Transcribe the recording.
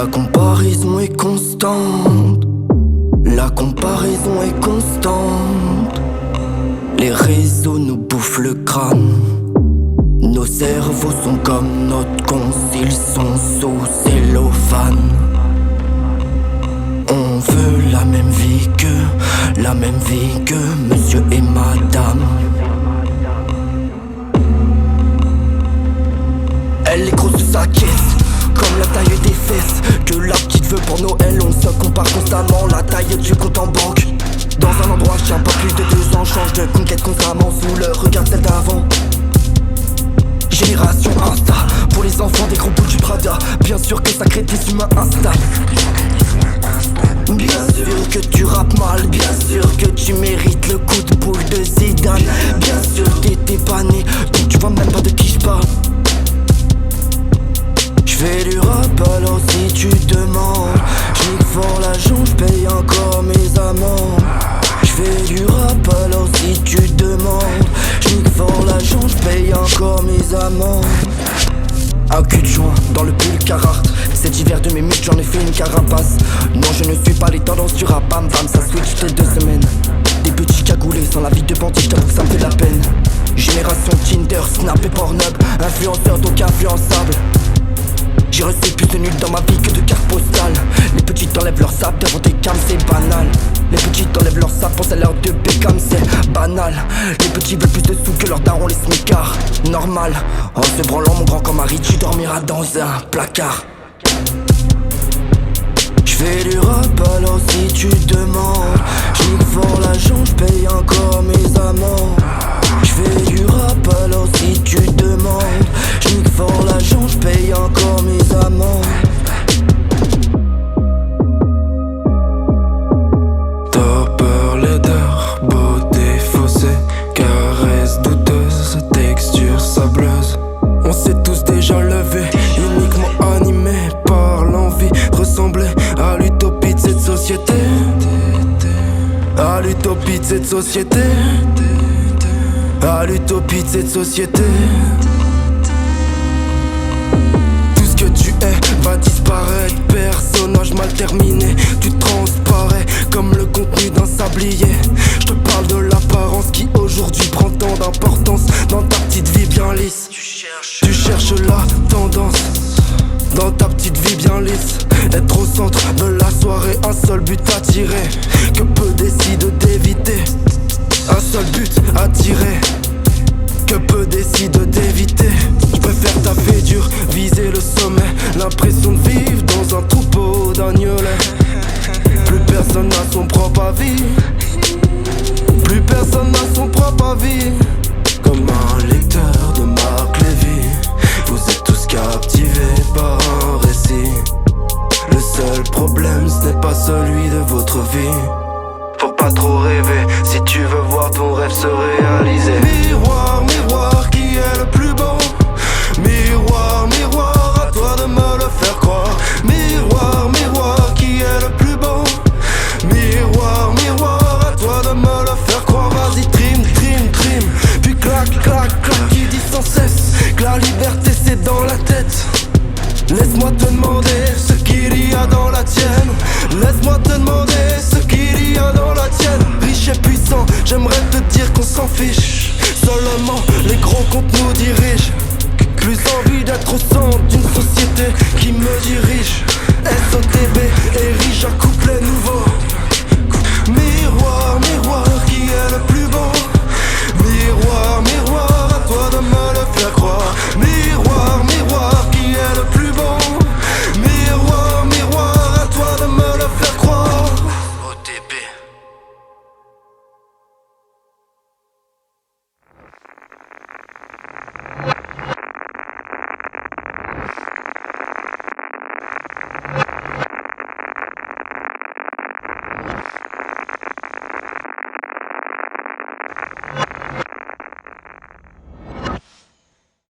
La comparaison est constante. La comparaison est constante. Les réseaux nous bouffent le crâne. Nos cerveaux sont comme notre concile, sont sous cellophane. On veut la même vie que monsieur et madame. Elle est grosse de sa caisse, comme la taille des fesses que la petite veut pour Noël. On se compare constamment, la taille du compte en banque. Dans un endroit, je tiens pas plus de 2 ans. Change de conquête constamment sous le regard de celle d'avant. Génération Insta, pour les enfants des gros bouts du Prada. Bien sûr que ça crée des humains instables. Bien sûr que tu rappes mal, bien sûr que tu mérites le coup de boule de Zidane. Bien sûr t'étais pas né, donc tu vois même pas de qui je parle. J'fais du rap alors si tu demandes. J'nique fort l'argent, j'paye encore mes amendes. J'fais du rap alors si tu demandes. J'nique fort l'argent, j'paye encore mes amendes. Un cul de joint dans le pull Carhartt. Cet hiver de mes mythes j'en ai fait une carapace. Non je ne suis pas les tendances du rap, bam bam ça switch toutes les 2 semaines. Des petits cagoulés sans la vie de bandit, j't'avoue que ça me fait de la peine. Génération Tinder, Snap et Pornhub. Influenceur donc influençable. J'ai reçu plus de nuls dans ma vie que de cartes postales. Les petites enlèvent leur sap devant tes cams, c'est banal. Les petites enlèvent leur sap pour l'heure de Beckham, c'est banal. Les petits veulent plus de sous que leurs darons les smicards. Normal, en se branlant mon grand comme Harry, tu dormiras dans un placard. J'fais du rap alors si tu demandes. J'nique fort l'argent, j'paye encore mes amendes. J'fais du rap alors si tu demandes. J'nique fort l'argent, j'paye encore mes amendes. Topper, laideur, beauté faussée, caresse douteuse, texture sableuse. On s'est tous déjà levés, uniquement animés par l'envie de ressembler à l'utopie de cette société. À l'utopie de cette société. À l'utopie de cette société. Tout ce que tu es va disparaître. Personnage mal terminé, tu transparais comme le contenu d'un sablier. Je te parle de l'apparence qui aujourd'hui prend tant d'importance dans ta petite vie bien lisse. Tu cherches la tendance dans ta petite vie bien lisse. Être au centre de la soirée, un seul but à tirer, que peu décident d'éviter. Un seul but à tirer, que peu décident d'éviter. Je préfère taper dur, viser le sommet. L'impression de vivre dans un troupeau d'agnolets. Plus personne n'a son propre avis. Plus personne n'a son propre avis. Comme un lecteur de Marc Lévy, vous êtes tous captivés par un récit. Le seul problème ce n'est pas celui de votre vie. Faut pas trop rêver si tu veux voir ton rêve se réaliser. Miroir, miroir, qui est le plus beau? Miroir, miroir, à toi de me le faire croire. Miroir, miroir, qui est le plus beau? Miroir, miroir, à toi de me le faire croire. Vas-y, trim, trim, trim, puis clac, clac, clac. Qui dit sans cesse que la liberté c'est dans la tête. Laisse-moi te demander ce qu'il y a dans la tienne. Laisse-moi te demander ce qu'il y a dans la tienne. Riche et puissant, j'aimerais te dire qu'on s'en fiche. Seulement les gros comptes nous dirigent. Plus envie d'être au centre d'une société qui me dirige.